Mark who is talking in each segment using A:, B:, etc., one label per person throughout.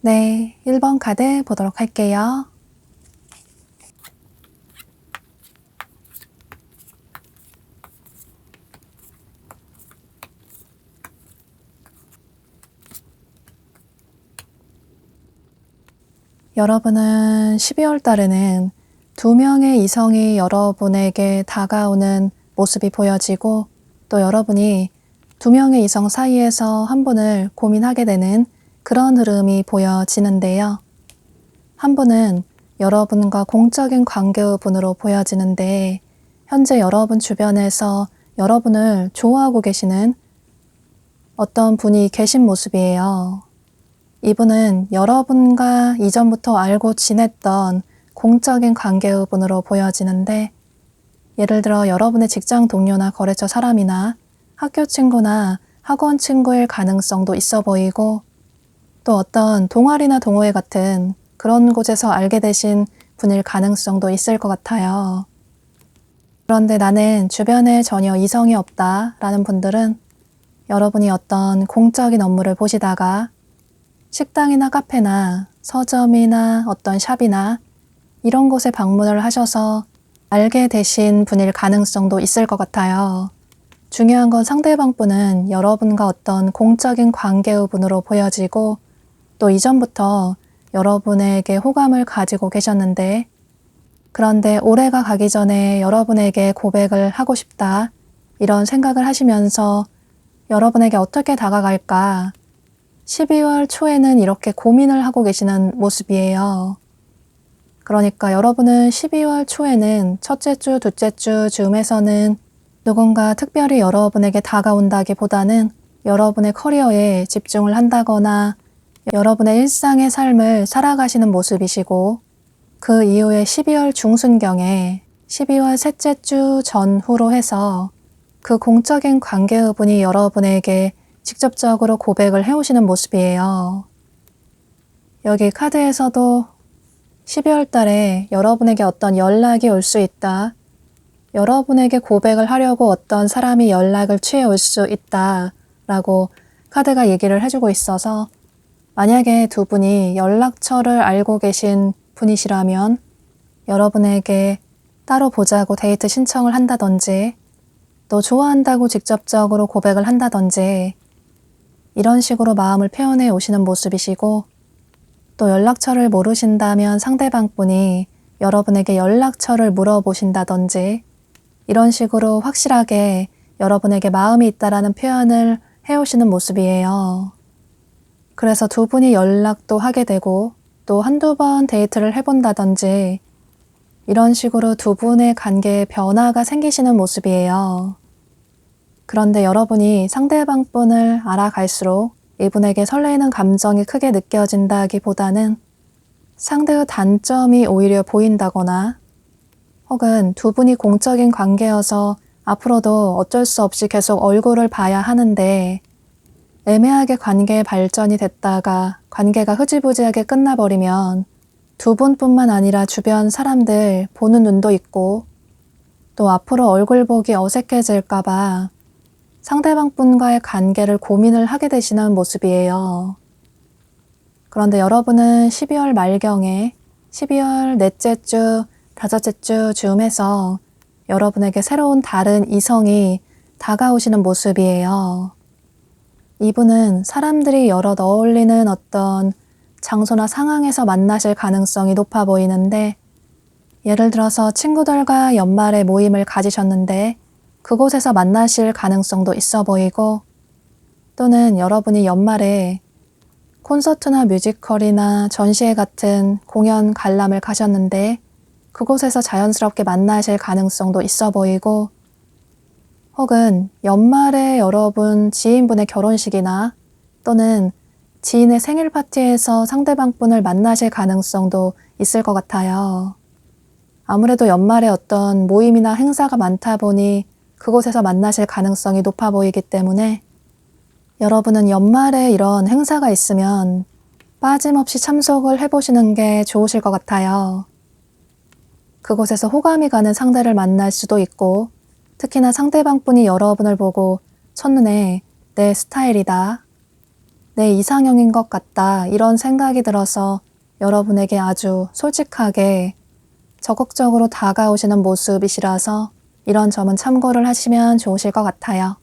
A: 네, 1번 카드 보도록 할게요. 여러분은 12월 달에는 2명의 이성이 여러분에게 다가오는 모습이 보여지고, 또 여러분이 2명의 이성 사이에서 한 분을 고민하게 되는 그런 흐름이 보여지는데요. 한 분은 여러분과 공적인 관계분으로 보여지는데, 현재 여러분 주변에서 여러분을 좋아하고 계시는 어떤 분이 계신 모습이에요. 이분은 여러분과 이전부터 알고 지냈던 공적인 관계분으로 보여지는데, 예를 들어 여러분의 직장 동료나 거래처 사람이나 학교 친구나 학원 친구일 가능성도 있어 보이고, 또 어떤 동아리나 동호회 같은 그런 곳에서 알게 되신 분일 가능성도 있을 것 같아요. 그런데 나는 주변에 전혀 이성이 없다 라는 분들은 여러분이 어떤 공적인 업무를 보시다가 식당이나 카페나 서점이나 어떤 샵이나 이런 곳에 방문을 하셔서 알게 되신 분일 가능성도 있을 것 같아요. 중요한 건 상대방 분은 여러분과 어떤 공적인 관계의 분으로 보여지고, 또 이전부터 여러분에게 호감을 가지고 계셨는데, 그런데 올해가 가기 전에 여러분에게 고백을 하고 싶다 이런 생각을 하시면서 여러분에게 어떻게 다가갈까 12월 초에는 이렇게 고민을 하고 계시는 모습이에요. 그러니까 여러분은 12월 초에는 첫째 주, 둘째 주 즈음에서는 누군가 특별히 여러분에게 다가온다기보다는 여러분의 커리어에 집중을 한다거나 여러분의 일상의 삶을 살아가시는 모습이시고, 그 이후에 12월 중순경에 12월 셋째 주 전후로 해서 그 공적인 관계의분이 여러분에게 직접적으로 고백을 해오시는 모습이에요. 여기 카드에서도 12월 달에 여러분에게 어떤 연락이 올 수 있다. 여러분에게 고백을 하려고 어떤 사람이 연락을 취해 올 수 있다. 라고 카드가 얘기를 해주고 있어서 만약에 두 분이 연락처를 알고 계신 분이시라면 여러분에게 따로 보자고 데이트 신청을 한다든지 또 좋아한다고 직접적으로 고백을 한다든지 이런 식으로 마음을 표현해 오시는 모습이시고 또 연락처를 모르신다면 상대방 분이 여러분에게 연락처를 물어보신다든지 이런 식으로 확실하게 여러분에게 마음이 있다라는 표현을 해오시는 모습이에요. 그래서 두 분이 연락도 하게 되고 또 한두 번 데이트를 해본다든지 이런 식으로 두 분의 관계에 변화가 생기시는 모습이에요. 그런데 여러분이 상대방 분을 알아갈수록 이분에게 설레이는 감정이 크게 느껴진다기보다는 상대의 단점이 오히려 보인다거나 혹은 두 분이 공적인 관계여서 앞으로도 어쩔 수 없이 계속 얼굴을 봐야 하는데 애매하게 관계의 발전이 됐다가 관계가 흐지부지하게 끝나버리면 두 분뿐만 아니라 주변 사람들 보는 눈도 있고 또 앞으로 얼굴 보기 어색해질까봐 상대방 분과의 관계를 고민을 하게 되시는 모습이에요. 그런데 여러분은 12월 말경에 12월 넷째 주, 다섯째 주 즈음에서 여러분에게 새로운 다른 이성이 다가오시는 모습이에요. 이분은 사람들이 여럿 어울리는 어떤 장소나 상황에서 만나실 가능성이 높아 보이는데 예를 들어서 친구들과 연말에 모임을 가지셨는데 그곳에서 만나실 가능성도 있어 보이고 또는 여러분이 연말에 콘서트나 뮤지컬이나 전시회 같은 공연 관람을 가셨는데 그곳에서 자연스럽게 만나실 가능성도 있어 보이고 혹은 연말에 여러분 지인분의 결혼식이나 또는 지인의 생일 파티에서 상대방 분을 만나실 가능성도 있을 것 같아요. 아무래도 연말에 어떤 모임이나 행사가 많다 보니 그곳에서 만나실 가능성이 높아 보이기 때문에 여러분은 연말에 이런 행사가 있으면 빠짐없이 참석을 해보시는 게 좋으실 것 같아요. 그곳에서 호감이 가는 상대를 만날 수도 있고 특히나 상대방 분이 여러분을 보고 첫눈에 내 스타일이다, 내 이상형인 것 같다 이런 생각이 들어서 여러분에게 아주 솔직하게 적극적으로 다가오시는 모습이시라서 이런 점은 참고를 하시면 좋으실 것 같아요.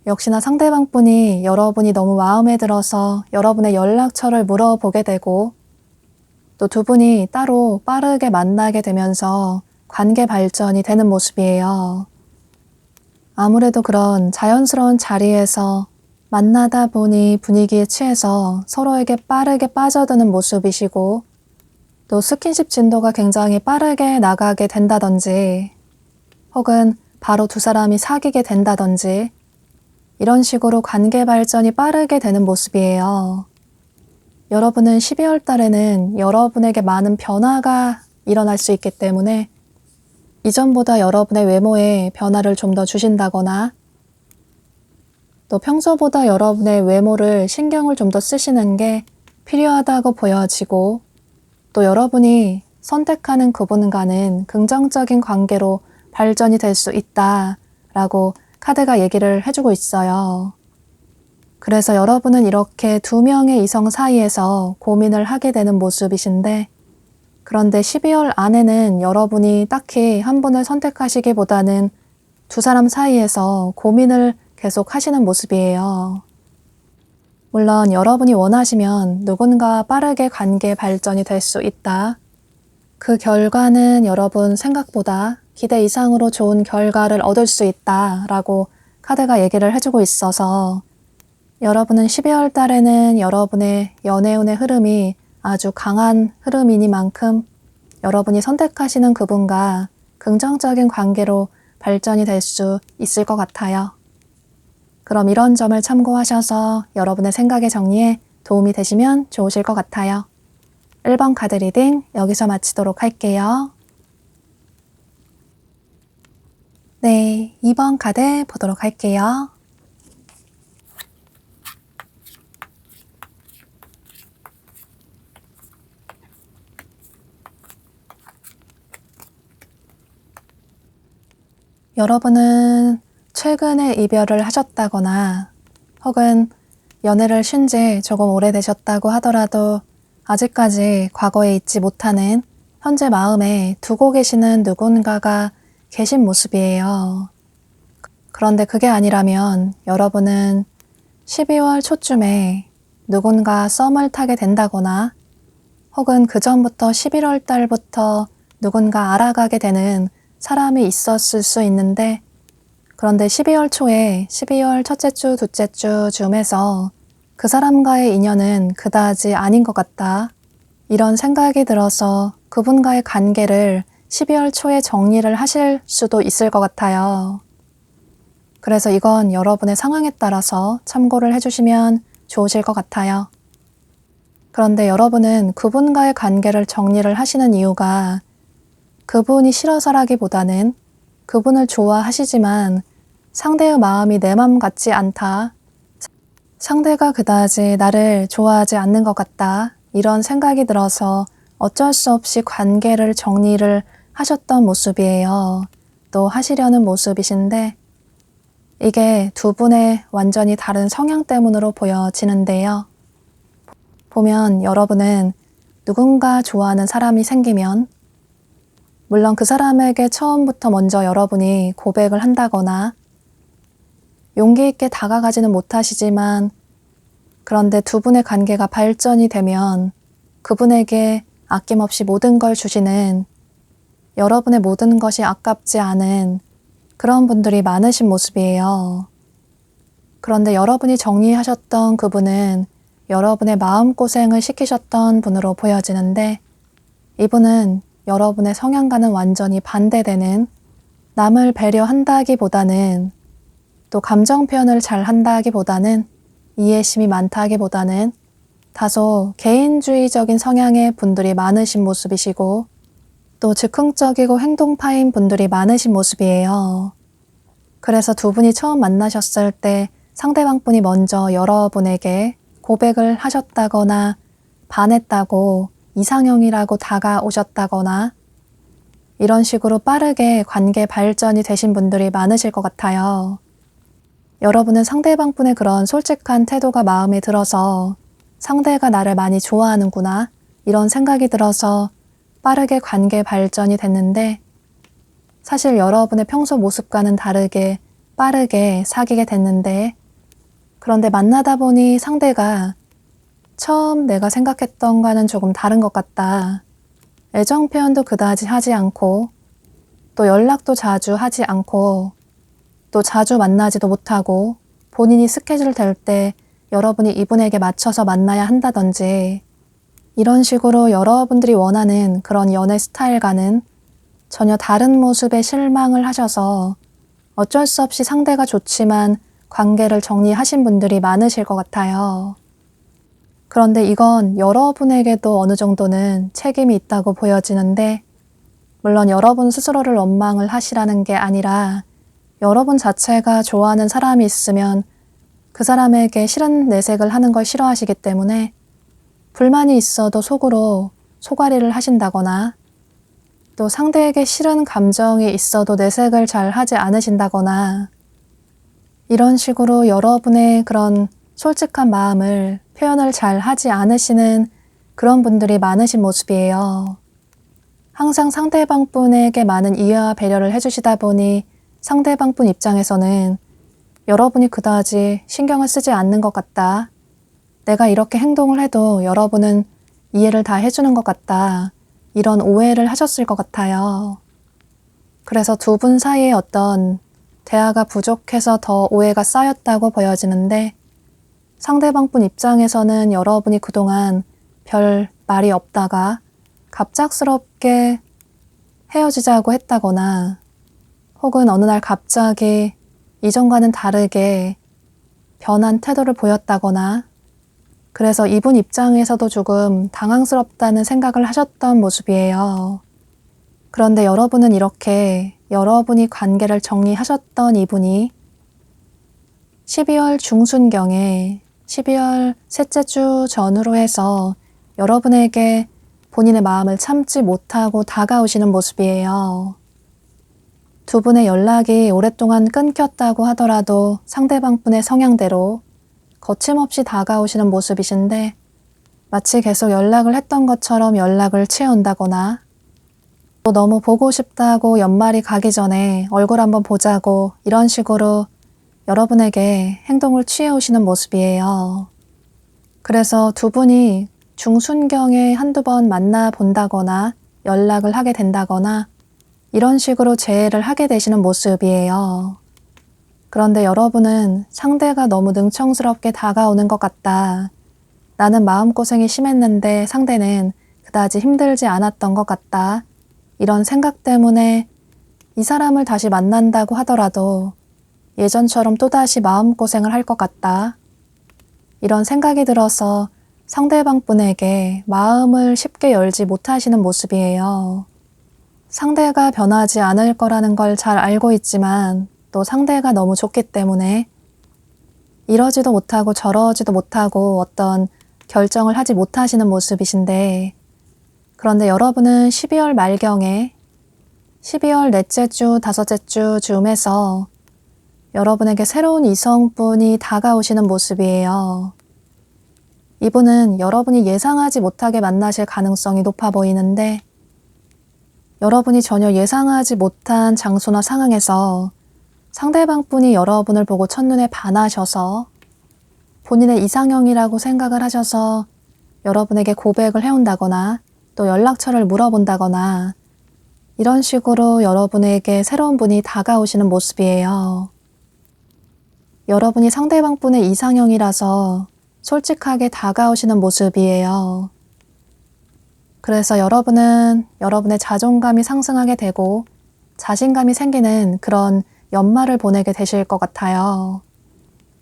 A: 역시나 상대방 분이 여러분이 너무 마음에 들어서 여러분의 연락처를 물어보게 되고 또 두 분이 따로 빠르게 만나게 되면서 관계 발전이 되는 모습이에요. 아무래도 그런 자연스러운 자리에서 만나다 보니 분위기에 취해서 서로에게 빠르게 빠져드는 모습이시고 또 스킨십 진도가 굉장히 빠르게 나가게 된다든지 혹은 바로 두 사람이 사귀게 된다든지 이런 식으로 관계 발전이 빠르게 되는 모습이에요. 여러분은 12월 달에는 여러분에게 많은 변화가 일어날 수 있기 때문에 이전보다 여러분의 외모에 변화를 좀 더 주신다거나 또 평소보다 여러분의 외모를 신경을 좀 더 쓰시는 게 필요하다고 보여지고 또 여러분이 선택하는 그분과는 긍정적인 관계로 발전이 될 수 있다라고 카드가 얘기를 해주고 있어요. 그래서 여러분은 이렇게 두 명의 이성 사이에서 고민을 하게 되는 모습이신데 그런데 12월 안에는 여러분이 딱히 한 분을 선택하시기보다는 두 사람 사이에서 고민을 계속 하시는 모습이에요. 물론 여러분이 원하시면 누군가 빠르게 관계 발전이 될 수 있다. 그 결과는 여러분 생각보다 기대 이상으로 좋은 결과를 얻을 수 있다라고 카드가 얘기를 해주고 있어서 여러분은 12월 달에는 여러분의 연애운의 흐름이 아주 강한 흐름이니만큼 여러분이 선택하시는 그분과 긍정적인 관계로 발전이 될 수 있을 것 같아요. 그럼 이런 점을 참고하셔서 여러분의 생각의 정리에 도움이 되시면 좋으실 것 같아요. 1번 카드 리딩 여기서 마치도록 할게요. 네, 2번 카드 보도록 할게요. 여러분은 최근에 이별을 하셨다거나 혹은 연애를 쉰 지 조금 오래되셨다고 하더라도 아직까지 과거에 잊지 못하는 현재 마음에 두고 계시는 누군가가 계신 모습이에요. 그런데 그게 아니라면 여러분은 12월 초쯤에 누군가 썸을 타게 된다거나 혹은 그 전부터 11월 달부터 누군가 알아가게 되는 사람이 있었을 수 있는데 그런데 12월 초에 12월 첫째 주, 둘째 주 즈음에서 그 사람과의 인연은 그다지 아닌 것 같다. 이런 생각이 들어서 그분과의 관계를 12월 초에 정리를 하실 수도 있을 것 같아요. 그래서 이건 여러분의 상황에 따라서 참고를 해주시면 좋으실 것 같아요. 그런데 여러분은 그분과의 관계를 정리를 하시는 이유가 그분이 싫어서라기보다는 그분을 좋아하시지만 상대의 마음이 내 맘 같지 않다. 상대가 그다지 나를 좋아하지 않는 것 같다. 이런 생각이 들어서 어쩔 수 없이 관계를 정리를 하셨던 모습이에요. 또 하시려는 모습이신데 이게 두 분의 완전히 다른 성향 때문으로 보여지는데요. 보면 여러분은 누군가 좋아하는 사람이 생기면 물론 그 사람에게 처음부터 먼저 여러분이 고백을 한다거나 용기 있게 다가가지는 못하시지만 그런데 두 분의 관계가 발전이 되면 그분에게 아낌없이 모든 걸 주시는 여러분의 모든 것이 아깝지 않은 그런 분들이 많으신 모습이에요. 그런데 여러분이 정리하셨던 그분은 여러분의 마음고생을 시키셨던 분으로 보여지는데 이분은 여러분의 성향과는 완전히 반대되는 남을 배려한다기보다는 또 감정 표현을 잘 한다기보다는 이해심이 많다기보다는 다소 개인주의적인 성향의 분들이 많으신 모습이시고 또 즉흥적이고 행동파인 분들이 많으신 모습이에요. 그래서 두 분이 처음 만나셨을 때 상대방 분이 먼저 여러분에게 고백을 하셨다거나 반했다고 이상형이라고 다가오셨다거나 이런 식으로 빠르게 관계 발전이 되신 분들이 많으실 것 같아요. 여러분은 상대방 분의 그런 솔직한 태도가 마음에 들어서 상대가 나를 많이 좋아하는구나 이런 생각이 들어서 빠르게 관계 발전이 됐는데 사실 여러분의 평소 모습과는 다르게 빠르게 사귀게 됐는데 그런데 만나다 보니 상대가 처음 내가 생각했던 거는 조금 다른 것 같다. 애정 표현도 그다지 하지 않고 또 연락도 자주 하지 않고 또 자주 만나지도 못하고 본인이 스케줄 될 때 여러분이 이분에게 맞춰서 만나야 한다든지 이런 식으로 여러분들이 원하는 그런 연애 스타일과는 전혀 다른 모습에 실망을 하셔서 어쩔 수 없이 상대가 좋지만 관계를 정리하신 분들이 많으실 것 같아요. 그런데 이건 여러분에게도 어느 정도는 책임이 있다고 보여지는데 물론 여러분 스스로를 원망을 하시라는 게 아니라 여러분 자체가 좋아하는 사람이 있으면 그 사람에게 싫은 내색을 하는 걸 싫어하시기 때문에 불만이 있어도 속으로 속앓이를 하신다거나 또 상대에게 싫은 감정이 있어도 내색을 잘 하지 않으신다거나 이런 식으로 여러분의 그런 솔직한 마음을 표현을 잘 하지 않으시는 그런 분들이 많으신 모습이에요. 항상 상대방 분에게 많은 이해와 배려를 해주시다 보니 상대방 분 입장에서는 여러분이 그다지 신경을 쓰지 않는 것 같다. 내가 이렇게 행동을 해도 여러분은 이해를 다 해주는 것 같다. 이런 오해를 하셨을 것 같아요. 그래서 두 분 사이에 어떤 대화가 부족해서 더 오해가 쌓였다고 보여지는데 상대방 분 입장에서는 여러분이 그동안 별 말이 없다가 갑작스럽게 헤어지자고 했다거나 혹은 어느 날 갑자기 이전과는 다르게 변한 태도를 보였다거나 그래서 이분 입장에서도 조금 당황스럽다는 생각을 하셨던 모습이에요. 그런데 여러분은 이렇게 여러분이 관계를 정리하셨던 이분이 12월 중순경에 12월 셋째 주 전후로 해서 여러분에게 본인의 마음을 참지 못하고 다가오시는 모습이에요. 두 분의 연락이 오랫동안 끊겼다고 하더라도 상대방 분의 성향대로 거침없이 다가오시는 모습이신데 마치 계속 연락을 했던 것처럼 연락을 취해온다거나 또 너무 보고 싶다고 연말이 가기 전에 얼굴 한번 보자고 이런 식으로 여러분에게 행동을 취해오시는 모습이에요. 그래서 두 분이 중순경에 한두 번 만나 본다거나 연락을 하게 된다거나 이런 식으로 재회를 하게 되시는 모습이에요. 그런데 여러분은 상대가 너무 능청스럽게 다가오는 것 같다. 나는 마음고생이 심했는데 상대는 그다지 힘들지 않았던 것 같다. 이런 생각 때문에 이 사람을 다시 만난다고 하더라도 예전처럼 또다시 마음고생을 할 것 같다. 이런 생각이 들어서 상대방 분에게 마음을 쉽게 열지 못하시는 모습이에요. 상대가 변하지 않을 거라는 걸 잘 알고 있지만 또 상대가 너무 좋기 때문에 이러지도 못하고 저러지도 못하고 어떤 결정을 하지 못하시는 모습이신데 그런데 여러분은 12월 말경에 12월 넷째 주, 다섯째 주 즈음에서 여러분에게 새로운 이성분이 다가오시는 모습이에요. 이분은 여러분이 예상하지 못하게 만나실 가능성이 높아 보이는데 여러분이 전혀 예상하지 못한 장소나 상황에서 상대방 분이 여러분을 보고 첫눈에 반하셔서 본인의 이상형이라고 생각을 하셔서 여러분에게 고백을 해온다거나 또 연락처를 물어본다거나 이런 식으로 여러분에게 새로운 분이 다가오시는 모습이에요. 여러분이 상대방 분의 이상형이라서 솔직하게 다가오시는 모습이에요. 그래서 여러분은 여러분의 자존감이 상승하게 되고 자신감이 생기는 그런 연말을 보내게 되실 것 같아요.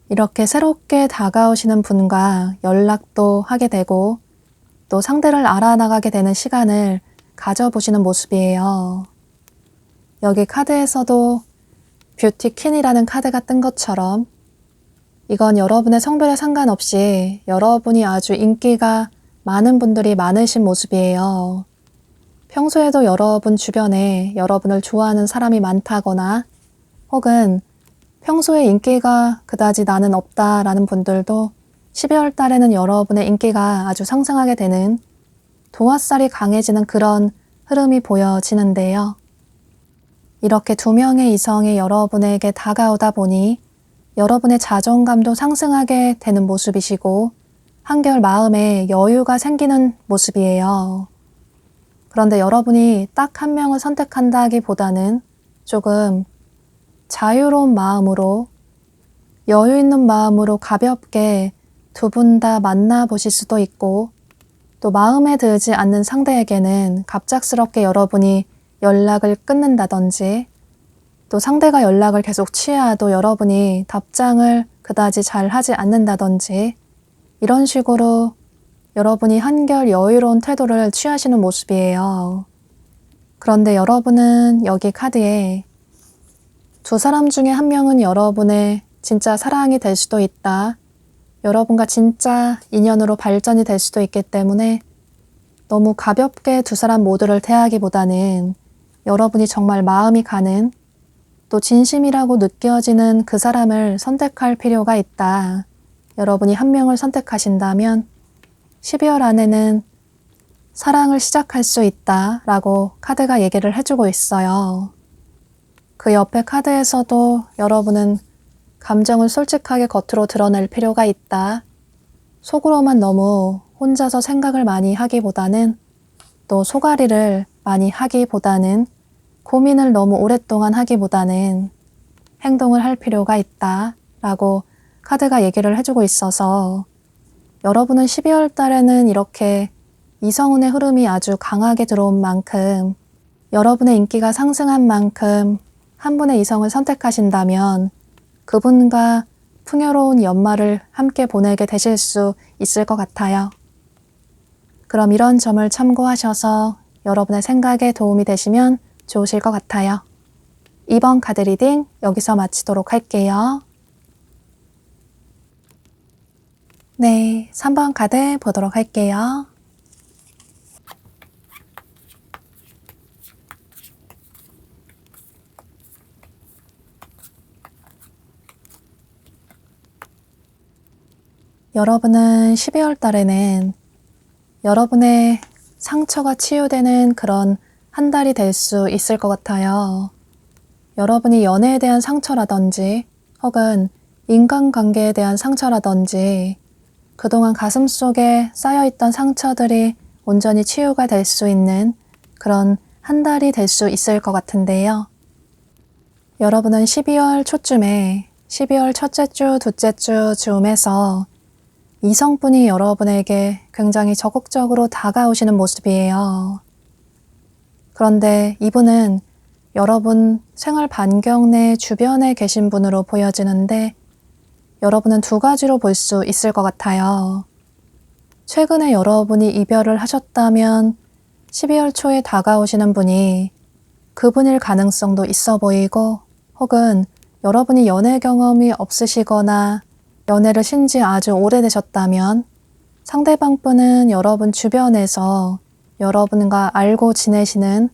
A: 이렇게 새롭게 다가오시는 분과 연락도 하게 되고 또 상대를 알아나가게 되는 시간을 가져보시는 모습이에요. 여기 카드에서도 뷰티퀸이라는 카드가 뜬 것처럼 이건 여러분의 성별에 상관없이 여러분이 아주 인기가 많은 분들이 많으신 모습이에요. 평소에도 여러분 주변에 여러분을 좋아하는 사람이 많다거나 혹은 평소에 인기가 그다지 나는 없다라는 분들도 12월 달에는 여러분의 인기가 아주 상승하게 되는 도화살이 강해지는 그런 흐름이 보여지는데요. 이렇게 두 명의 이성이 여러분에게 다가오다 보니 여러분의 자존감도 상승하게 되는 모습이시고 한결 마음에 여유가 생기는 모습이에요. 그런데 여러분이 딱 한 명을 선택한다기보다는 조금 자유로운 마음으로 여유 있는 마음으로 가볍게 두 분 다 만나보실 수도 있고 또 마음에 들지 않는 상대에게는 갑작스럽게 여러분이 연락을 끊는다든지 또 상대가 연락을 계속 취해도 여러분이 답장을 그다지 잘 하지 않는다든지 이런 식으로 여러분이 한결 여유로운 태도를 취하시는 모습이에요. 그런데 여러분은 여기 카드에 두 사람 중에 한 명은 여러분의 진짜 사랑이 될 수도 있다. 여러분과 진짜 인연으로 발전이 될 수도 있기 때문에 너무 가볍게 두 사람 모두를 대하기보다는 여러분이 정말 마음이 가는 또 진심이라고 느껴지는 그 사람을 선택할 필요가 있다. 여러분이 한 명을 선택하신다면 12월 안에는 사랑을 시작할 수 있다 라고 카드가 얘기를 해주고 있어요. 그 옆에 카드에서도 여러분은 감정을 솔직하게 겉으로 드러낼 필요가 있다. 속으로만 너무 혼자서 생각을 많이 하기보다는 또 속앓이를 많이 하기보다는 고민을 너무 오랫동안 하기보다는 행동을 할 필요가 있다 라고 카드가 얘기를 해주고 있어서 여러분은 12월 달에는 이렇게 이성운의 흐름이 아주 강하게 들어온 만큼 여러분의 인기가 상승한 만큼 한 분의 이성을 선택하신다면 그분과 풍요로운 연말을 함께 보내게 되실 수 있을 것 같아요. 그럼 이런 점을 참고하셔서 여러분의 생각에 도움이 되시면 좋으실 것 같아요. 이번 카드 리딩 여기서 마치도록 할게요. 네, 3번 카드 보도록 할게요. 여러분은 12월 달에는 여러분의 상처가 치유되는 그런 한 달이 될 수 있을 것 같아요. 여러분이 연애에 대한 상처라든지 혹은 인간관계에 대한 상처라든지 그동안 가슴속에 쌓여있던 상처들이 온전히 치유가 될 수 있는 그런 한 달이 될 수 있을 것 같은데요. 여러분은 12월 초쯤에 12월 첫째 주, 둘째 주 즈음에서 이성분이 여러분에게 굉장히 적극적으로 다가오시는 모습이에요. 그런데 이분은 여러분 생활 반경 내 주변에 계신 분으로 보여지는데 여러분은 두 가지로 볼 수 있을 것 같아요. 최근에 여러분이 이별을 하셨다면 12월 초에 다가오시는 분이 그분일 가능성도 있어 보이고 혹은 여러분이 연애 경험이 없으시거나 연애를 신지 아주 오래되셨다면 상대방 분은 여러분 주변에서 여러분과 알고 지내시는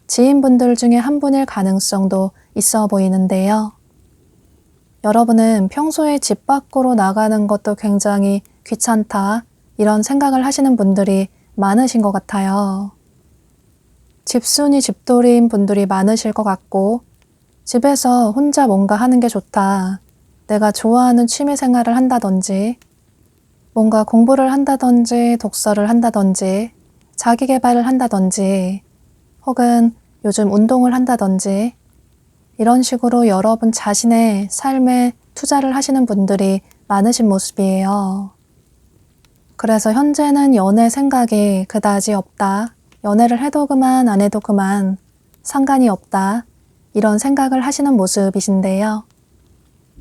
A: 지인분들 중에 한 분일 가능성도 있어 보이는데요. 여러분은 평소에 집 밖으로 나가는 것도 굉장히 귀찮다 이런 생각을 하시는 분들이 많으신 것 같아요. 집순이 집돌이인 분들이 많으실 것 같고 집에서 혼자 뭔가 하는 게 좋다. 내가 좋아하는 취미 생활을 한다든지 뭔가 공부를 한다든지 독서를 한다든지 자기 개발을 한다든지 혹은 요즘 운동을 한다든지 이런 식으로 여러분 자신의 삶에 투자를 하시는 분들이 많으신 모습이에요. 그래서 현재는 연애 생각이 그다지 없다. 연애를 해도 그만 안 해도 그만 상관이 없다. 이런 생각을 하시는 모습이신데요.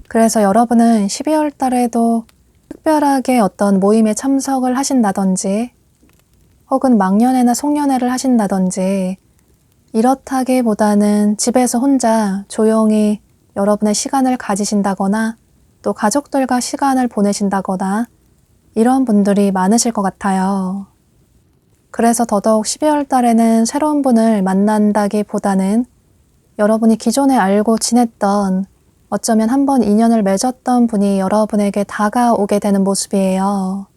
A: 그래서 여러분은 12월 달에도 특별하게 어떤 모임에 참석을 하신다든지 혹은 막년회나 송년회를 하신다든지 이렇다기보다는 집에서 혼자 조용히 여러분의 시간을 가지신다거나 또 가족들과 시간을 보내신다거나 이런 분들이 많으실 것 같아요. 그래서 더더욱 12월 달에는 새로운 분을 만난다기보다는 여러분이 기존에 알고 지냈던 어쩌면 한번 인연을 맺었던 분이 여러분에게 다가오게 되는 모습이에요.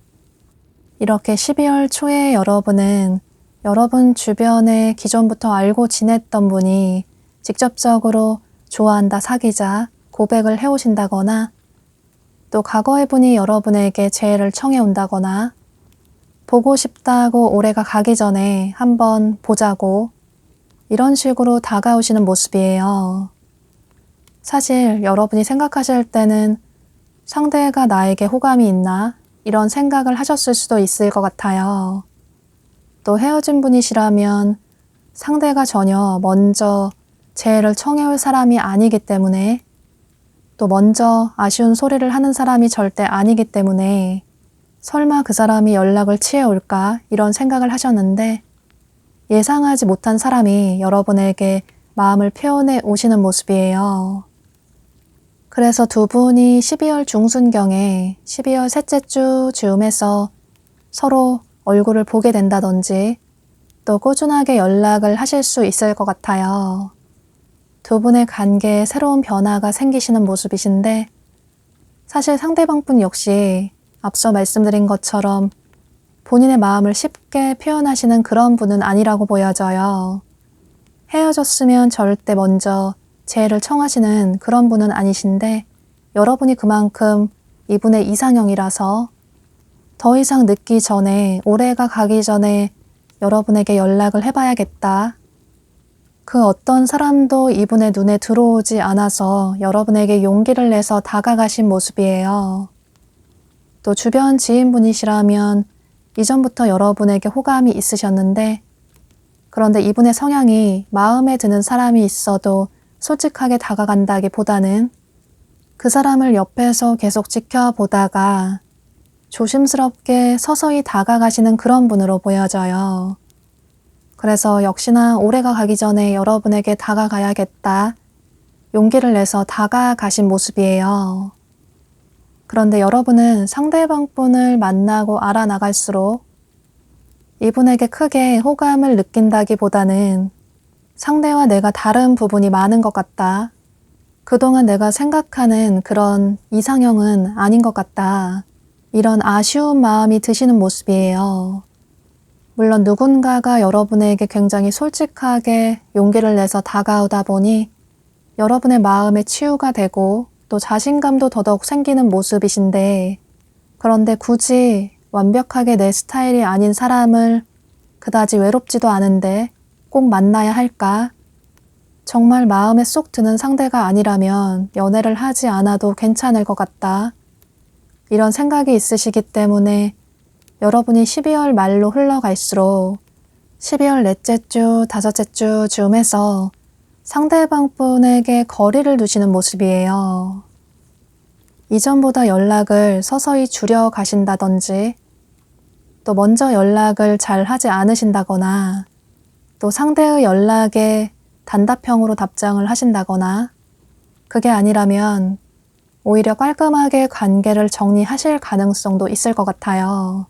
A: 이렇게 12월 초에 여러분은 여러분 주변에 기존부터 알고 지냈던 분이 직접적으로 좋아한다, 사귀자, 고백을 해오신다거나 또 과거의 분이 여러분에게 재회를 청해 온다거나 보고 싶다고 올해가 가기 전에 한번 보자고 이런 식으로 다가오시는 모습이에요. 사실 여러분이 생각하실 때는 상대가 나에게 호감이 있나 이런 생각을 하셨을 수도 있을 것 같아요. 또 헤어진 분이시라면 상대가 전혀 먼저 재회를 청해올 사람이 아니기 때문에 또 먼저 아쉬운 소리를 하는 사람이 절대 아니기 때문에 설마 그 사람이 연락을 취해올까 이런 생각을 하셨는데 예상하지 못한 사람이 여러분에게 마음을 표현해 오시는 모습이에요. 그래서 두 분이 12월 중순경에 12월 셋째 주 즈음에서 서로 얼굴을 보게 된다든지 또 꾸준하게 연락을 하실 수 있을 것 같아요. 두 분의 관계에 새로운 변화가 생기시는 모습이신데 사실 상대방 분 역시 앞서 말씀드린 것처럼 본인의 마음을 쉽게 표현하시는 그런 분은 아니라고 보여져요. 헤어졌으면 절대 먼저 재회를 청하시는 그런 분은 아니신데 여러분이 그만큼 이분의 이상형이라서 더 이상 늦기 전에 올해가 가기 전에 여러분에게 연락을 해봐야겠다. 그 어떤 사람도 이분의 눈에 들어오지 않아서 여러분에게 용기를 내서 다가가신 모습이에요. 또 주변 지인분이시라면 이전부터 여러분에게 호감이 있으셨는데 그런데 이분의 성향이 마음에 드는 사람이 있어도 솔직하게 다가간다기보다는 그 사람을 옆에서 계속 지켜보다가 조심스럽게 서서히 다가가시는 그런 분으로 보여져요. 그래서 역시나 올해가 가기 전에 여러분에게 다가가야겠다. 용기를 내서 다가가신 모습이에요. 그런데 여러분은 상대방 분을 만나고 알아나갈수록 이분에게 크게 호감을 느낀다기보다는 상대와 내가 다른 부분이 많은 것 같다. 그동안 내가 생각하는 그런 이상형은 아닌 것 같다. 이런 아쉬운 마음이 드시는 모습이에요. 물론 누군가가 여러분에게 굉장히 솔직하게 용기를 내서 다가오다 보니 여러분의 마음에 치유가 되고 또 자신감도 더더욱 생기는 모습이신데, 그런데 굳이 완벽하게 내 스타일이 아닌 사람을 그다지 외롭지도 않은데 꼭 만나야 할까? 정말 마음에 쏙 드는 상대가 아니라면 연애를 하지 않아도 괜찮을 것 같다. 이런 생각이 있으시기 때문에 여러분이 12월 말로 흘러갈수록 12월 넷째 주, 다섯째 주 즈음에서 상대방 분에게 거리를 두시는 모습이에요. 이전보다 연락을 서서히 줄여 가신다든지, 또 먼저 연락을 잘 하지 않으신다거나, 또 상대의 연락에 단답형으로 답장을 하신다거나, 그게 아니라면 오히려 깔끔하게 관계를 정리하실 가능성도 있을 것 같아요.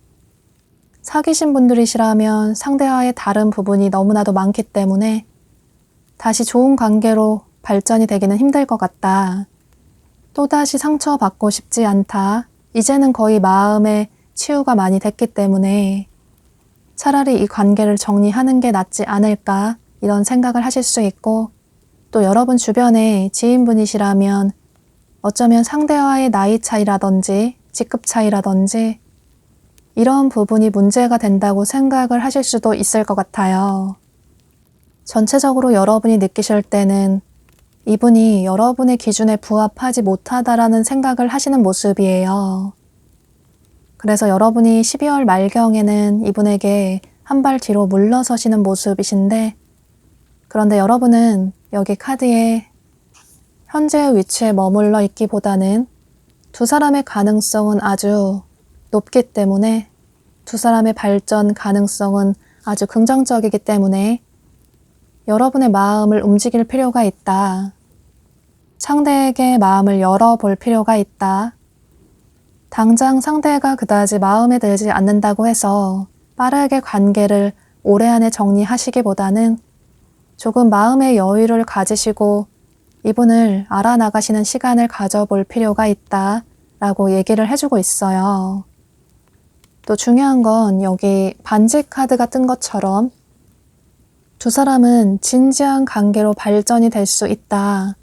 A: 사귀신 분들이시라면 상대와의 다른 부분이 너무나도 많기 때문에 다시 좋은 관계로 발전이 되기는 힘들 것 같다. 또다시 상처받고 싶지 않다. 이제는 거의 마음의 치유가 많이 됐기 때문에 차라리 이 관계를 정리하는 게 낫지 않을까, 이런 생각을 하실 수 있고, 또 여러분 주변에 지인분이시라면 어쩌면 상대와의 나이 차이라든지 직급 차이라든지 이런 부분이 문제가 된다고 생각을 하실 수도 있을 것 같아요. 전체적으로 여러분이 느끼실 때는 이분이 여러분의 기준에 부합하지 못하다라는 생각을 하시는 모습이에요. 그래서 여러분이 12월 말경에는 이분에게 한 발 뒤로 물러서시는 모습이신데, 그런데 여러분은 여기 카드에 현재의 위치에 머물러 있기보다는 두 사람의 가능성은 아주 높기 때문에, 두 사람의 발전 가능성은 아주 긍정적이기 때문에 여러분의 마음을 움직일 필요가 있다. 상대에게 마음을 열어볼 필요가 있다. 당장 상대가 그다지 마음에 들지 않는다고 해서 빠르게 관계를 올해 안에 정리하시기보다는 조금 마음의 여유를 가지시고 이분을 알아나가시는 시간을 가져볼 필요가 있다 라고 얘기를 해주고 있어요. 또 중요한 건 여기 반지 카드가 뜬 것처럼 두 사람은 진지한 관계로 발전이 될 수 있다.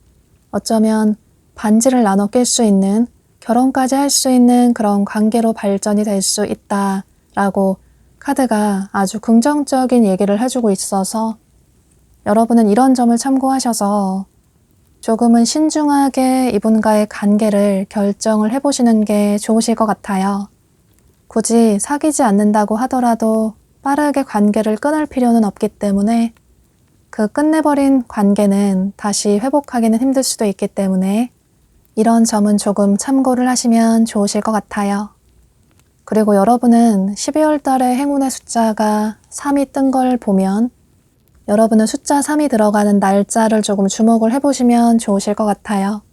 A: 어쩌면 반지를 나눠 낄 수 있는, 결혼까지 할 수 있는 그런 관계로 발전이 될 수 있다 라고 카드가 아주 긍정적인 얘기를 해주고 있어서 여러분은 이런 점을 참고하셔서 조금은 신중하게 이분과의 관계를 결정을 해보시는 게 좋으실 것 같아요. 굳이 사귀지 않는다고 하더라도 빠르게 관계를 끊을 필요는 없기 때문에 그 끝내버린 관계는 다시 회복하기는 힘들 수도 있기 때문에 이런 점은 조금 참고를 하시면 좋으실 것 같아요. 그리고 여러분은 12월 달에 행운의 숫자가 3이 뜬 걸 보면 여러분은 숫자 3이 들어가는 날짜를 조금 주목을 해보시면 좋으실 것 같아요.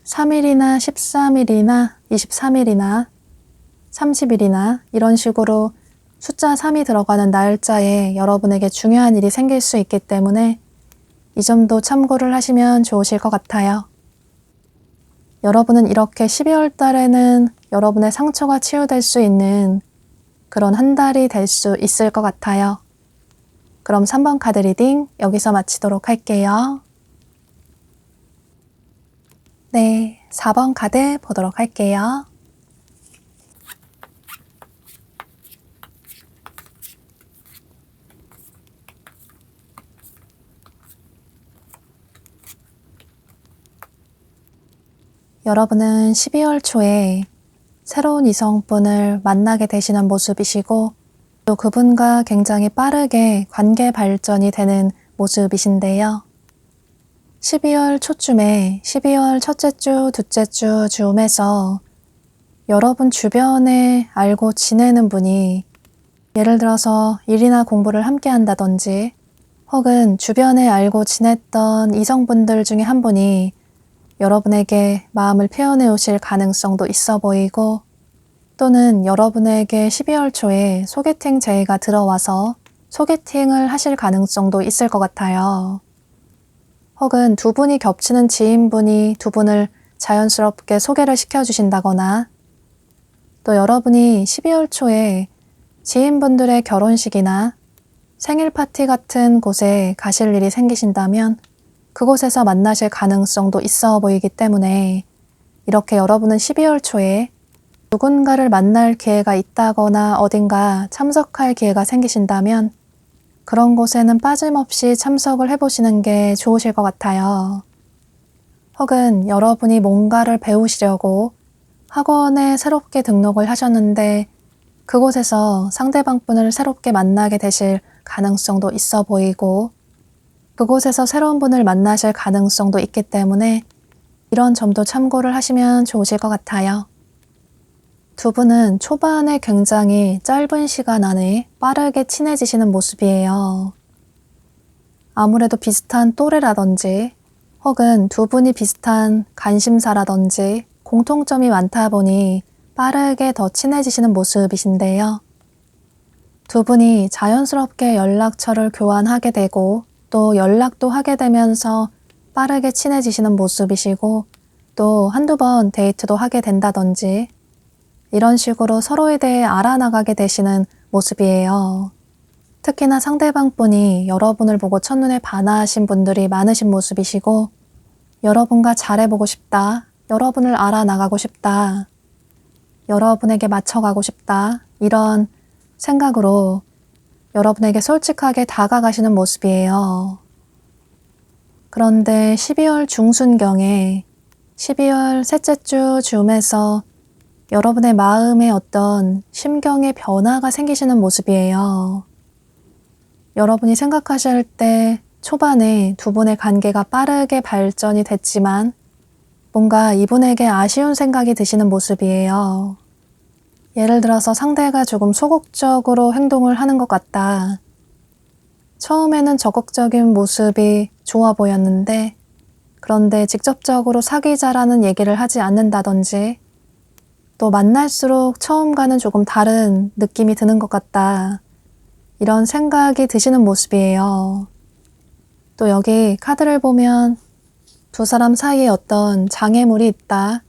A: 3일이나 13일이나 23일이나 30일이나 이런 식으로 숫자 3이 들어가는 날짜에 여러분에게 중요한 일이 생길 수 있기 때문에 이 점도 참고를 하시면 좋으실 것 같아요. 여러분은 이렇게 12월 달에는 여러분의 상처가 치유될 수 있는 그런 한 달이 될 수 있을 것 같아요. 그럼 3번 카드 리딩 여기서 마치도록 할게요. 네, 4번 카드 보도록 할게요. 여러분은 12월 초에 새로운 이성분을 만나게 되시는 모습이시고 또 그분과 굉장히 빠르게 관계 발전이 되는 모습이신데요. 12월 초쯤에 12월 첫째 주, 둘째 주 즈음에서 여러분 주변에 알고 지내는 분이 예를 들어서 일이나 공부를 함께 한다든지 혹은 주변에 알고 지냈던 이성분들 중에 한 분이 여러분에게 마음을 표현해 오실 가능성도 있어 보이고 또는 여러분에게 12월 초에 소개팅 제의가 들어와서 소개팅을 하실 가능성도 있을 것 같아요. 혹은 두 분이 겹치는 지인분이 두 분을 자연스럽게 소개를 시켜주신다거나 또 여러분이 12월 초에 지인분들의 결혼식이나 생일 파티 같은 곳에 가실 일이 생기신다면 그곳에서 만나실 가능성도 있어 보이기 때문에 이렇게 여러분은 12월 초에 누군가를 만날 기회가 있다거나 어딘가 참석할 기회가 생기신다면 그런 곳에는 빠짐없이 참석을 해보시는 게 좋으실 것 같아요. 혹은 여러분이 뭔가를 배우시려고 학원에 새롭게 등록을 하셨는데 그곳에서 상대방 분을 새롭게 만나게 되실 가능성도 있어 보이고 그곳에서 새로운 분을 만나실 가능성도 있기 때문에 이런 점도 참고를 하시면 좋으실 것 같아요. 두 분은 초반에 굉장히 짧은 시간 안에 빠르게 친해지시는 모습이에요. 아무래도 비슷한 또래라든지 혹은 두 분이 비슷한 관심사라든지 공통점이 많다 보니 빠르게 더 친해지시는 모습이신데요. 두 분이 자연스럽게 연락처를 교환하게 되고 또 연락도 하게 되면서 빠르게 친해지시는 모습이시고 또 한두 번 데이트도 하게 된다든지 이런 식으로 서로에 대해 알아나가게 되시는 모습이에요. 특히나 상대방 분이 여러분을 보고 첫눈에 반하신 분들이 많으신 모습이시고 여러분과 잘해보고 싶다, 여러분을 알아나가고 싶다, 여러분에게 맞춰가고 싶다 이런 생각으로 여러분에게 솔직하게 다가가시는 모습이에요. 그런데 12월 중순경에 12월 셋째 주 즈음에서 여러분의 마음에 어떤 심경의 변화가 생기시는 모습이에요. 여러분이 생각하실 때 초반에 두 분의 관계가 빠르게 발전이 됐지만 뭔가 이분에게 아쉬운 생각이 드시는 모습이에요. 예를 들어서 상대가 조금 소극적으로 행동을 하는 것 같다. 처음에는 적극적인 모습이 좋아 보였는데 그런데 직접적으로 사귀자라는 얘기를 하지 않는다든지 또 만날수록 처음과는 조금 다른 느낌이 드는 것 같다. 이런 생각이 드시는 모습이에요. 또 여기 카드를 보면 두 사람 사이에 어떤 장애물이 있다.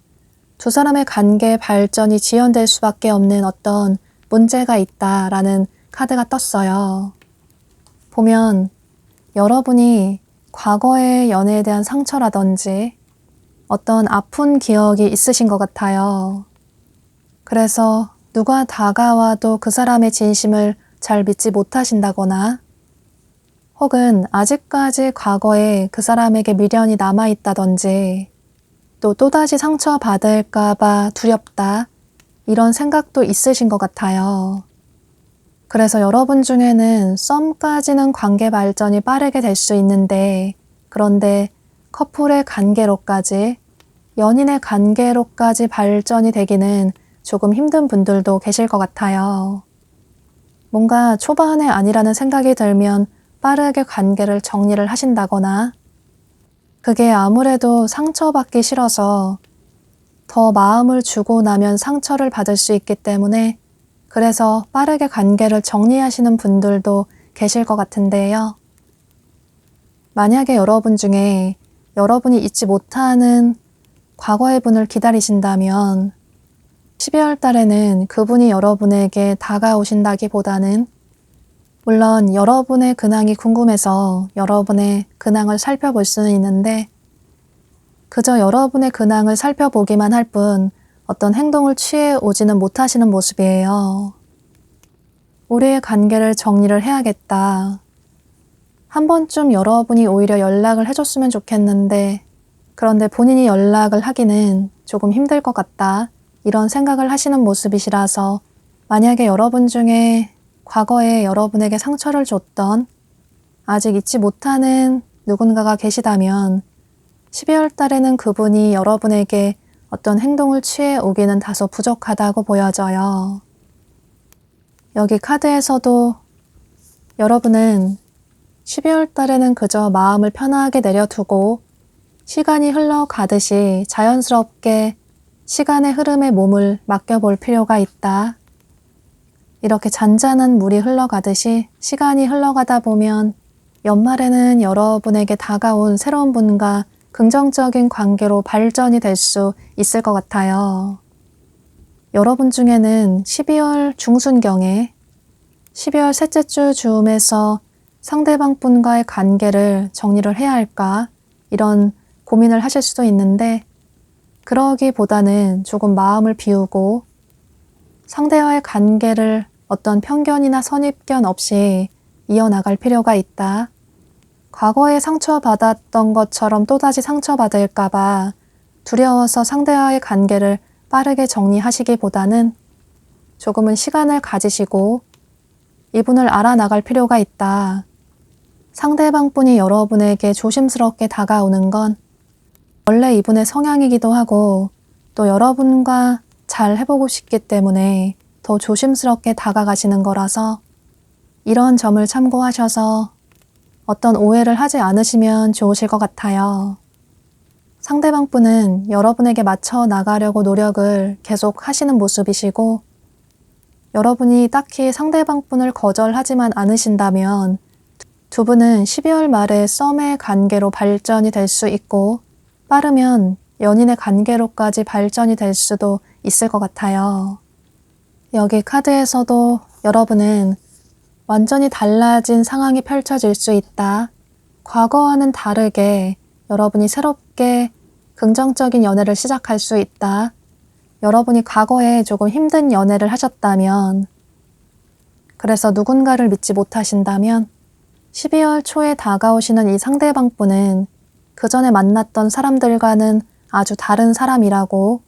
A: 두 사람의 관계 발전이 지연될 수밖에 없는 어떤 문제가 있다라는 카드가 떴어요. 보면 여러분이 과거의 연애에 대한 상처라든지 어떤 아픈 기억이 있으신 것 같아요. 그래서 누가 다가와도 그 사람의 진심을 잘 믿지 못하신다거나 혹은 아직까지 과거에 그 사람에게 미련이 남아있다든지 또다시 상처받을까봐 두렵다 이런 생각도 있으신 것 같아요. 그래서 여러분 중에는 썸까지는 관계 발전이 빠르게 될 수 있는데 그런데 커플의 관계로까지 연인의 관계로까지 발전이 되기는 조금 힘든 분들도 계실 것 같아요. 뭔가 초반에 아니라는 생각이 들면 빠르게 관계를 정리를 하신다거나 그게 아무래도 상처받기 싫어서 더 마음을 주고 나면 상처를 받을 수 있기 때문에 그래서 빠르게 관계를 정리하시는 분들도 계실 것 같은데요. 만약에 여러분 중에 여러분이 잊지 못하는 과거의 분을 기다리신다면 12월 달에는 그분이 여러분에게 다가오신다기보다는 물론 여러분의 근황이 궁금해서 여러분의 근황을 살펴볼 수는 있는데 그저 여러분의 근황을 살펴보기만 할 뿐 어떤 행동을 취해 오지는 못하시는 모습이에요. 우리의 관계를 정리를 해야겠다. 한 번쯤 여러분이 오히려 연락을 해줬으면 좋겠는데 그런데 본인이 연락을 하기는 조금 힘들 것 같다. 이런 생각을 하시는 모습이시라서 만약에 여러분 중에 과거에 여러분에게 상처를 줬던 아직 잊지 못하는 누군가가 계시다면 12월 달에는 그분이 여러분에게 어떤 행동을 취해 오기는 다소 부족하다고 보여져요. 여기 카드에서도 여러분은 12월 달에는 그저 마음을 편하게 내려두고 시간이 흘러가듯이 자연스럽게 시간의 흐름에 몸을 맡겨볼 필요가 있다. 이렇게 잔잔한 물이 흘러가듯이 시간이 흘러가다 보면 연말에는 여러분에게 다가온 새로운 분과 긍정적인 관계로 발전이 될 수 있을 것 같아요. 여러분 중에는 12월 중순경에 12월 셋째 주 즈음에서 상대방 분과의 관계를 정리를 해야 할까 이런 고민을 하실 수도 있는데 그러기보다는 조금 마음을 비우고 상대와의 관계를 어떤 편견이나 선입견 없이 이어나갈 필요가 있다. 과거에 상처받았던 것처럼 또다시 상처받을까봐 두려워서 상대와의 관계를 빠르게 정리하시기보다는 조금은 시간을 가지시고 이분을 알아나갈 필요가 있다. 상대방 분이 여러분에게 조심스럽게 다가오는 건 원래 이분의 성향이기도 하고 또 여러분과 잘 해보고 싶기 때문에 더 조심스럽게 다가가시는 거라서 이런 점을 참고하셔서 어떤 오해를 하지 않으시면 좋으실 것 같아요. 상대방 분은 여러분에게 맞춰 나가려고 노력을 계속 하시는 모습이시고 여러분이 딱히 상대방 분을 거절하지만 않으신다면 두 분은 12월 말에 썸의 관계로 발전이 될 수 있고 빠르면 연인의 관계로까지 발전이 될 수도 있을 것 같아요. 여기 카드에서도 여러분은 완전히 달라진 상황이 펼쳐질 수 있다. 과거와는 다르게 여러분이 새롭게 긍정적인 연애를 시작할 수 있다. 여러분이 과거에 조금 힘든 연애를 하셨다면 그래서 누군가를 믿지 못하신다면 12월 초에 다가오시는 이 상대방 분은 그 전에 만났던 사람들과는 아주 다른 사람이라고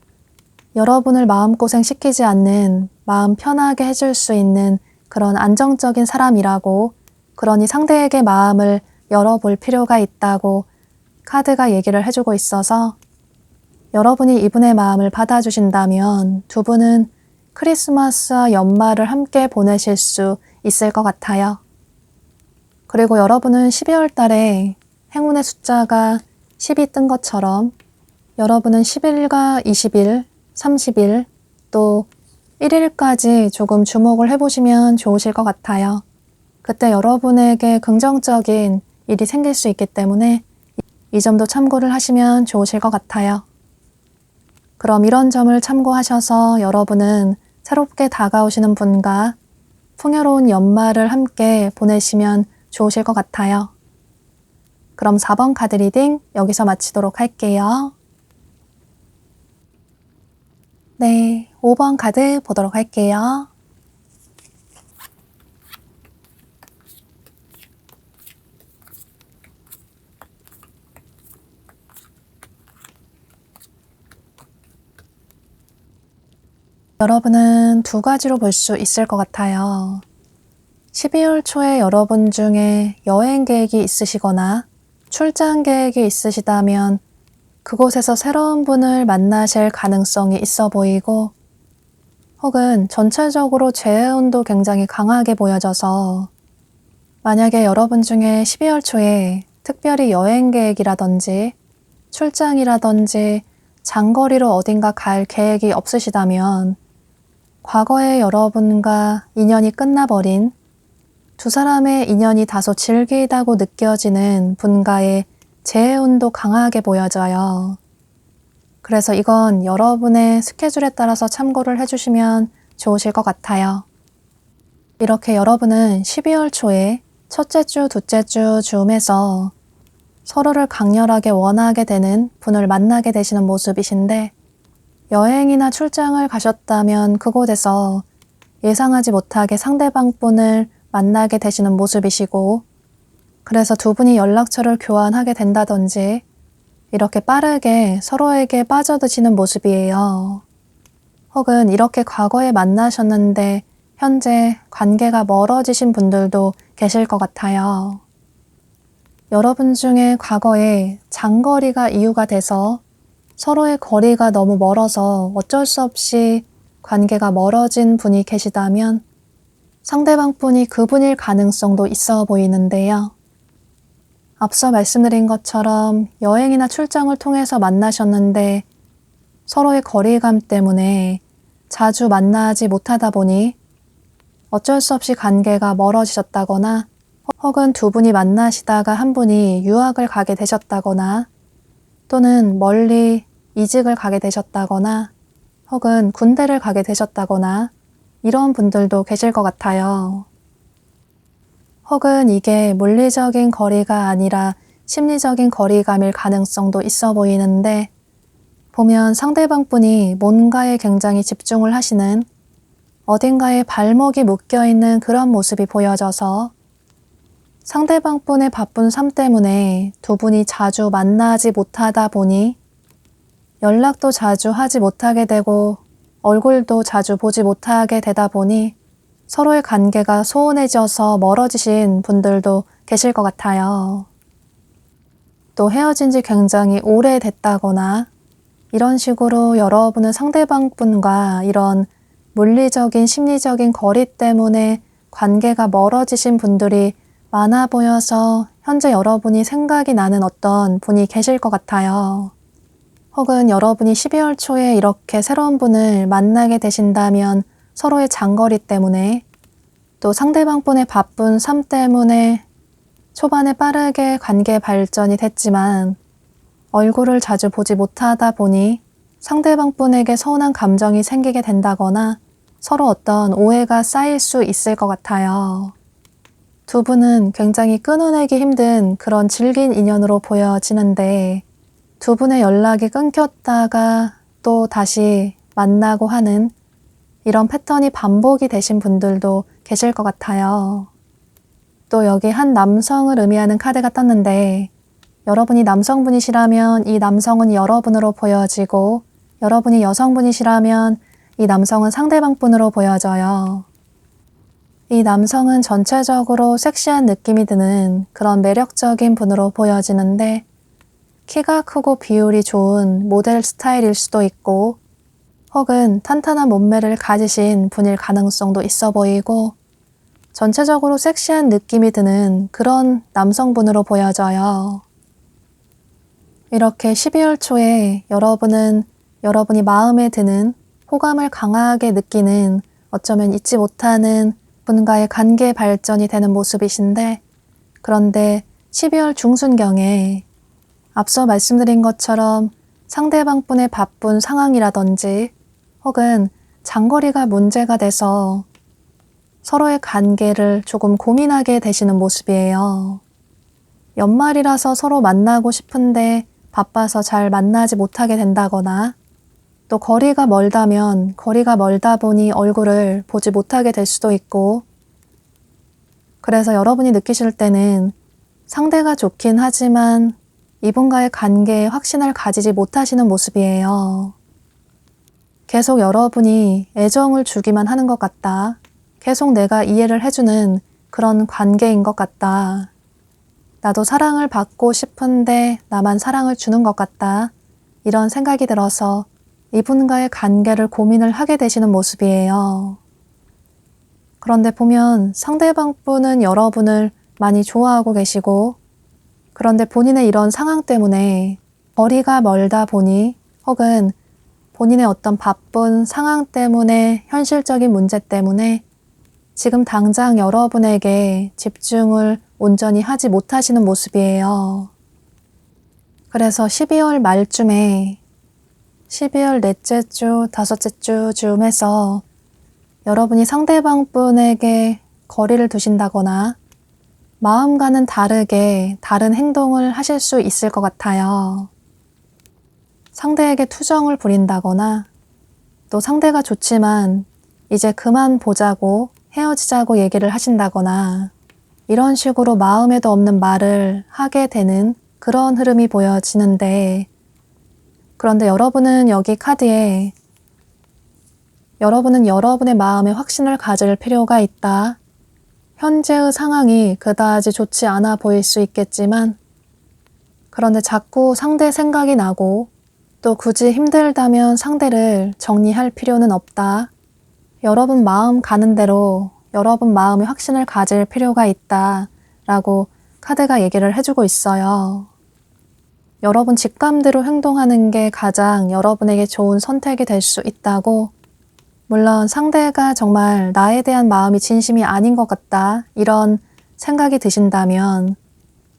A: 여러분을 마음고생 시키지 않는 마음 편하게 해줄 수 있는 그런 안정적인 사람이라고 그러니 상대에게 마음을 열어볼 필요가 있다고 카드가 얘기를 해주고 있어서 여러분이 이분의 마음을 받아주신다면 두 분은 크리스마스와 연말을 함께 보내실 수 있을 것 같아요. 그리고 여러분은 12월 달에 행운의 숫자가 10이 뜬 것처럼 여러분은 10일과 20일, 30일, 또 1일까지 조금 주목을 해보시면 좋으실 것 같아요. 그때 여러분에게 긍정적인 일이 생길 수 있기 때문에 이 점도 참고를 하시면 좋으실 것 같아요. 그럼 이런 점을 참고하셔서 여러분은 새롭게 다가오시는 분과 풍요로운 연말을 함께 보내시면 좋으실 것 같아요. 그럼 4번 카드 리딩 여기서 마치도록 할게요. 네, 5번 카드 보도록 할게요. 여러분은 두 가지로 볼 수 있을 것 같아요. 12월 초에 여러분 중에 여행 계획이 있으시거나 출장 계획이 있으시다면 그곳에서 새로운 분을 만나실 가능성이 있어 보이고 혹은 전체적으로 재해운도 굉장히 강하게 보여져서 만약에 여러분 중에 12월 초에 특별히 여행 계획이라든지 출장이라든지 장거리로 어딘가 갈 계획이 없으시다면 과거에 여러분과 인연이 끝나버린 두 사람의 인연이 다소 질기다고 느껴지는 분과의 재해운도 강하게 보여져요. 그래서 이건 여러분의 스케줄에 따라서 참고를 해주시면 좋으실 것 같아요. 이렇게 여러분은 12월 초에 첫째 주, 둘째 주 즈음에서 서로를 강렬하게 원하게 되는 분을 만나게 되시는 모습이신데 여행이나 출장을 가셨다면 그곳에서 예상하지 못하게 상대방 분을 만나게 되시는 모습이시고 그래서 두 분이 연락처를 교환하게 된다든지 이렇게 빠르게 서로에게 빠져드시는 모습이에요. 혹은 이렇게 과거에 만나셨는데 현재 관계가 멀어지신 분들도 계실 것 같아요. 여러분 중에 과거에 장거리가 이유가 돼서 서로의 거리가 너무 멀어서 어쩔 수 없이 관계가 멀어진 분이 계시다면 상대방 분이 그분일 가능성도 있어 보이는데요. 앞서 말씀드린 것처럼 여행이나 출장을 통해서 만나셨는데 서로의 거리감 때문에 자주 만나지 못하다 보니 어쩔 수 없이 관계가 멀어지셨다거나 혹은 두 분이 만나시다가 한 분이 유학을 가게 되셨다거나 또는 멀리 이직을 가게 되셨다거나 혹은 군대를 가게 되셨다거나 이런 분들도 계실 것 같아요. 혹은 이게 물리적인 거리가 아니라 심리적인 거리감일 가능성도 있어 보이는데 보면 상대방 분이 뭔가에 굉장히 집중을 하시는 어딘가에 발목이 묶여있는 그런 모습이 보여져서 상대방 분의 바쁜 삶 때문에 두 분이 자주 만나지 못하다 보니 연락도 자주 하지 못하게 되고 얼굴도 자주 보지 못하게 되다 보니 서로의 관계가 소원해져서 멀어지신 분들도 계실 것 같아요. 또 헤어진 지 굉장히 오래됐다거나 이런 식으로 여러분은 상대방 분과 이런 물리적인 심리적인 거리 때문에 관계가 멀어지신 분들이 많아 보여서 현재 여러분이 생각이 나는 어떤 분이 계실 것 같아요. 혹은 여러분이 12월 초에 이렇게 새로운 분을 만나게 되신다면 서로의 장거리 때문에 또 상대방 분의 바쁜 삶 때문에 초반에 빠르게 관계 발전이 됐지만 얼굴을 자주 보지 못하다 보니 상대방 분에게 서운한 감정이 생기게 된다거나 서로 어떤 오해가 쌓일 수 있을 것 같아요. 두 분은 굉장히 끊어내기 힘든 그런 질긴 인연으로 보여지는데 두 분의 연락이 끊겼다가 또 다시 만나고 하는 이런 패턴이 반복이 되신 분들도 계실 것 같아요. 또 여기 한 남성을 의미하는 카드가 떴는데 여러분이 남성분이시라면 이 남성은 여러분으로 보여지고 여러분이 여성분이시라면 이 남성은 상대방 분으로 보여져요. 이 남성은 전체적으로 섹시한 느낌이 드는 그런 매력적인 분으로 보여지는데 키가 크고 비율이 좋은 모델 스타일일 수도 있고 혹은 탄탄한 몸매를 가지신 분일 가능성도 있어 보이고 전체적으로 섹시한 느낌이 드는 그런 남성분으로 보여져요. 이렇게 12월 초에 여러분은 여러분이 마음에 드는 호감을 강하게 느끼는 어쩌면 잊지 못하는 분과의 관계 발전이 되는 모습이신데 그런데 12월 중순경에 앞서 말씀드린 것처럼 상대방 분의 바쁜 상황이라든지 혹은 장거리가 문제가 돼서 서로의 관계를 조금 고민하게 되시는 모습이에요. 연말이라서 서로 만나고 싶은데 바빠서 잘 만나지 못하게 된다거나 또 거리가 멀다면 거리가 멀다 보니 얼굴을 보지 못하게 될 수도 있고 그래서 여러분이 느끼실 때는 상대가 좋긴 하지만 이분과의 관계에 확신을 가지지 못하시는 모습이에요. 계속 여러분이 애정을 주기만 하는 것 같다. 계속 내가 이해를 해주는 그런 관계인 것 같다. 나도 사랑을 받고 싶은데 나만 사랑을 주는 것 같다. 이런 생각이 들어서 이분과의 관계를 고민을 하게 되시는 모습이에요. 그런데 보면 상대방 분은 여러분을 많이 좋아하고 계시고 그런데 본인의 이런 상황 때문에 거리가 멀다 보니 혹은 본인의 어떤 바쁜 상황 때문에 현실적인 문제 때문에 지금 당장 여러분에게 집중을 온전히 하지 못하시는 모습이에요. 그래서 12월 말쯤에 12월 넷째 주, 다섯째 주쯤에서 여러분이 상대방 분에게 거리를 두신다거나 마음과는 다르게 다른 행동을 하실 수 있을 것 같아요. 상대에게 투정을 부린다거나 또 상대가 좋지만 이제 그만 보자고 헤어지자고 얘기를 하신다거나 이런 식으로 마음에도 없는 말을 하게 되는 그런 흐름이 보여지는데 그런데 여러분은 여기 카드에 여러분은 여러분의 마음에 확신을 가질 필요가 있다. 현재의 상황이 그다지 좋지 않아 보일 수 있겠지만 그런데 자꾸 상대 생각이 나고 또 굳이 힘들다면 상대를 정리할 필요는 없다. 여러분 마음 가는 대로 여러분 마음의 확신을 가질 필요가 있다. 라고 카드가 얘기를 해주고 있어요. 여러분 직감대로 행동하는 게 가장 여러분에게 좋은 선택이 될 수 있다고, 물론 상대가 정말 나에 대한 마음이 진심이 아닌 것 같다 이런 생각이 드신다면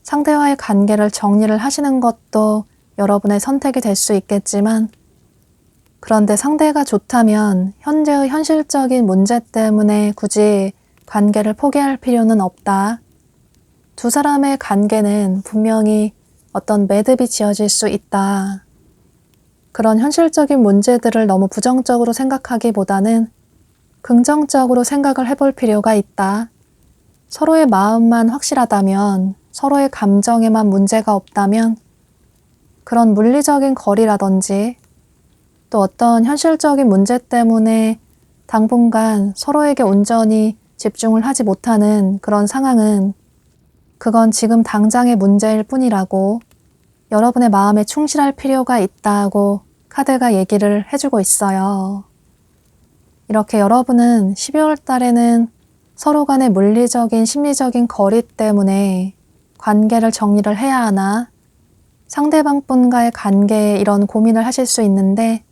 A: 상대와의 관계를 정리를 하시는 것도 여러분의 선택이 될 수 있겠지만, 그런데 상대가 좋다면 현재의 현실적인 문제 때문에 굳이 관계를 포기할 필요는 없다. 두 사람의 관계는 분명히 어떤 매듭이 지어질 수 있다. 그런 현실적인 문제들을 너무 부정적으로 생각하기보다는 긍정적으로 생각을 해볼 필요가 있다. 서로의 마음만 확실하다면, 서로의 감정에만 문제가 없다면 그런 물리적인 거리라든지 또 어떤 현실적인 문제 때문에 당분간 서로에게 온전히 집중을 하지 못하는 그런 상황은 그건 지금 당장의 문제일 뿐이라고, 여러분의 마음에 충실할 필요가 있다고 카드가 얘기를 해주고 있어요. 이렇게 여러분은 12월 달에는 서로 간의 물리적인 심리적인 거리 때문에 관계를 정리를 해야 하나, 상대방분과의 관계에 이런 고민을 하실 수 있는데,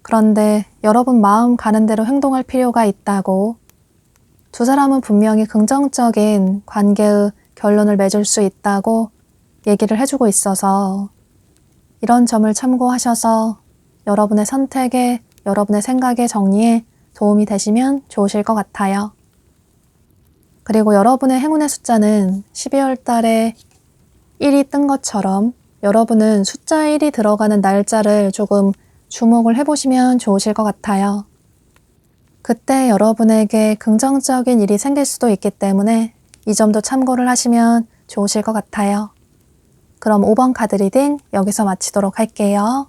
A: 그런데 여러분 마음 가는 대로 행동할 필요가 있다고, 두 사람은 분명히 긍정적인 관계의 결론을 맺을 수 있다고 얘기를 해주고 있어서 이런 점을 참고하셔서 여러분의 선택에, 여러분의 생각의 정리에 도움이 되시면 좋으실 것 같아요. 그리고 여러분의 행운의 숫자는 12월 달에 1이 뜬 것처럼 여러분은 숫자 1이 들어가는 날짜를 조금 주목을 해보시면 좋으실 것 같아요. 그때 여러분에게 긍정적인 일이 생길 수도 있기 때문에 이 점도 참고를 하시면 좋으실 것 같아요. 그럼 5번 카드 리딩 여기서 마치도록 할게요.